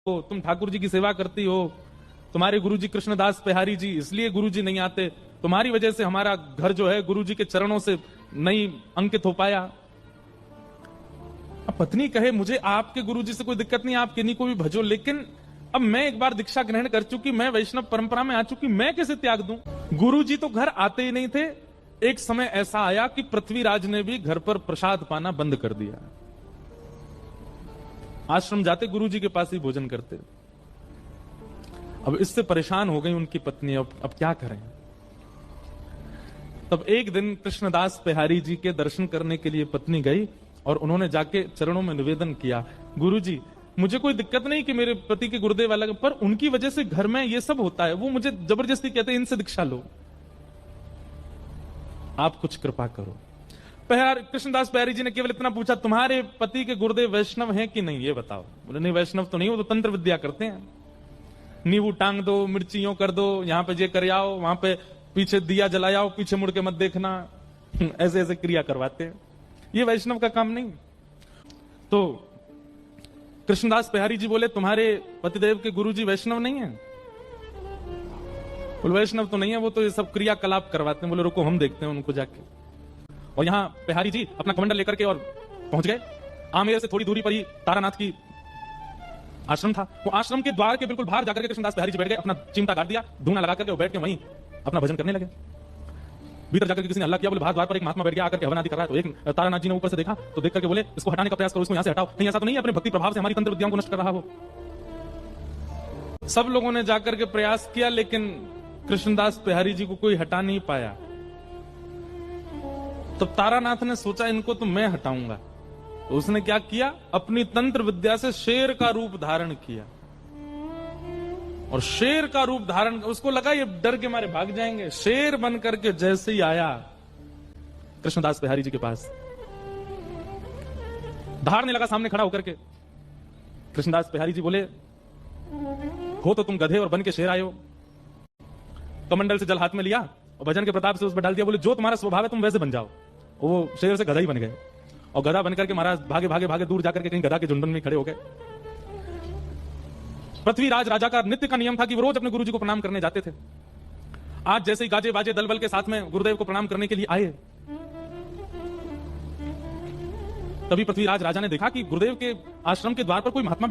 हो, तुम ठाकुर जी की सेवा करती हो, तुम्हारे गुरुजी कृष्णदास पेहारी जी, इसलिए गुरुजी नहीं आते, तुम्हारी वजह से हमारा घर जो है गुरुजी के चरणों से नहीं अंकित हो पाया। अब पत्नी कहे मुझे आपके गुरुजी से कोई दिक्कत नहीं, आप किन्हीं को भी भजो, लेकिन अब मैं एक बार दीक्षा ग्रहण कर चुकी, मैं वैष्णव परंपरा में आ चुकी, मैं कैसे त्याग दूं? गुरुजी तो घर आते ही नहीं थे। एक समय ऐसा आया कि पृथ्वीराज ने भी घर पर प्रसाद पाना बंद कर दिया। आश्रम जाते गुरुजी के पास ही भोजन करते। अब इससे परेशान हो गई उनकी पत्नी, अब क्या करें? तब एक दिन कृष्णदास पेहारी जी के दर्शन करने के लिए पत्नी गई और उन्होंने जाके चरणों में निवेदन किया, गुरुजी मुझे कोई दिक्कत नहीं कि मेरे पति के गुरुदेव अलग, पर उनकी वजह से घर में ये सब होता है, वो मुझे जबरदस्ती कहते हैं इनसे दीक्षा लो, आप कुछ कृपा करो। कृष्णदास पेहारी जी ने केवल इतना पूछा, तुम्हारे पति के गुरुदेव वैष्णव हैं कि नहीं, ये बताओ। बोले नहीं, वैष्णव तो नहीं, वो तो तंत्र विद्या करते हैं, नींबू टांग दो, मिर्चियों कर दो, यहां पे ये कर आओ, वहां पे पीछे दिया जलाओ, पीछे मुड़ के मत देखना, ऐसे ऐसे क्रिया करवाते हैं, ये वैष्णव का काम नहीं। तो कृष्णदास पेहारी जी बोले, तुम्हारे पतिदेव के गुरुजी वैष्णव नहीं है? बोले वैष्णव तो नहीं है, वो तो ये सब क्रियाकलाप करवाते हैं। बोले रुको हम देखते हैं उनको जाके। और यहां पेहारी जी अपना कमंडल लेकर के और पहुंच गए। आमेर से थोड़ी दूरी पर ही तारानाथ की आश्रम था। वो आश्रम के द्वार के बिल्कुल बाहर जाकर के कृष्णदास पेहारी जी बैठ गए, अपना चिमटा काट दिया, धूना लगा करके बैठ के वहीं अपना भजन करने लगे। भीतर जाकर किसी ने हल्ला किया, बोले बाहर द्वार पर एक महात्मा बैठ गया, आकर के हवन आदि कर रहा है। तो एक तारानाथ जी ने ऊपर से देखा तो देख करके बोले, इसको हटाने का प्रयास करो, इसको यहां से हटाओ। नहीं ऐसा तो नहीं है अपने भक्ति प्रभाव से हमारी तंत्र विद्याओं को नष्ट कर रहा हो। सब लोगों ने जाकर के प्रयास किया, लेकिन कृष्णदास पेहारी जी को कोई हटा नहीं पाया। तो तारानाथ ने सोचा इनको तो मैं हटाऊंगा। तो उसने क्या किया, अपनी तंत्र विद्या से शेर का रूप धारण किया। और शेर का रूप धारण, उसको लगा ये डर के मारे भाग जाएंगे। शेर बन करके जैसे ही आया कृष्णदास पेहारी जी के पास, धारने लगा सामने खड़ा होकर के। कृष्णदास पेहारी जी बोले, हो तो तुम गधे और बन के शेर आए हो। कमंडल से जल हाथ में लिया और भजन के प्रताप से उस पर डाल दिया। बोले जो तुम्हारा स्वभाव है तुम वैसे बन जाओ। वो शेर से गधा ही बन गए। और गधा बनकर के महाराज भागे भागे भागे दूर जाकर के कहीं गधा के झुंडन में खड़े हो गए। पृथ्वीराज राजा का नित्य का नियम था कि वो रोज अपने गुरुजी को प्रणाम करने जाते थे। आज जैसे ही गाजे बाजे दल बल के साथ में गुरुदेव को प्रणाम करने के लिए आए, तभी पृथ्वीराज राजा ने देखा कि गुरुदेव के आश्रम के द्वार पर कोई महात्मा